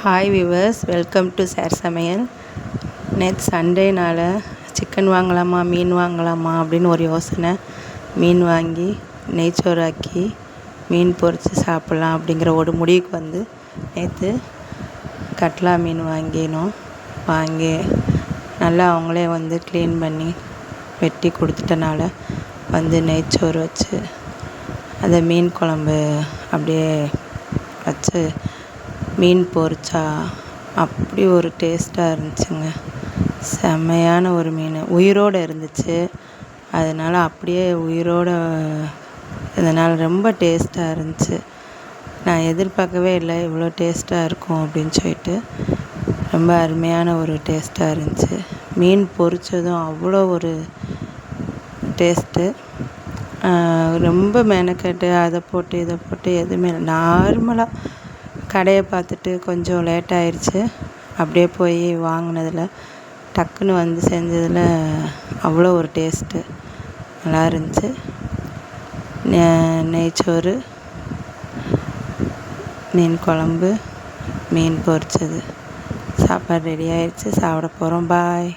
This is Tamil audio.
Hi viewers, welcome to sir சமையல். நேற்று சண்டேனால் சிக்கன் வாங்கலாமா மீன் வாங்கலாமா அப்படின்னு ஒரு யோசனை. மீன் வாங்கி நெய்ச்சோறாக்கி மீன் பொரித்து சாப்பிட்லாம் அப்படிங்கிற ஒரு முடிவுக்கு வந்து நேற்று கட்லா மீன் வாங்கி நல்லா அவங்களே வந்து க்ளீன் பண்ணி வெட்டி கொடுத்துட்டனால வந்து நெய்ச்சோறு வச்சு அதை மீன் குழம்பு அப்படியே வச்சு மீன் பொரிச்சா அப்படி ஒரு டேஸ்ட்டாக இருந்துச்சுங்க. செம்மையான ஒரு மீன் உயிரோடு இருந்துச்சு. அதனால் அப்படியே உயிரோடு இதனால் ரொம்ப டேஸ்ட்டாக இருந்துச்சு. நான் எதிர்பார்க்கவே இல்லை இவ்வளோ டேஸ்ட்டாக இருக்கும் அப்படின்னு சொல்லிட்டு. ரொம்ப அருமையான ஒரு டேஸ்ட்டாக இருந்துச்சு. மீன் பொரிச்சதும் அவ்வளோ ஒரு டேஸ்ட்டு. ரொம்ப மெனக்கெட்டு அதை போட்டு இதை போட்டு எதுவுமே இல்லை. நார்மலாக கடையை பார்த்துட்டு கொஞ்சம் லேட் ஆயிடுச்சு. அப்படியே போய் வாங்கினதில் டக்குன்னு வந்து செஞ்சதில் அவ்வளோ ஒரு டேஸ்ட்டு நல்லா இருந்துச்சு. நெய்ச்சோறு, மீன் குழம்பு, மீன் பொரிச்சது, சாப்பாடு ரெடி ஆயிடுச்சு. சாப்பிட போகிறோம். பாய்.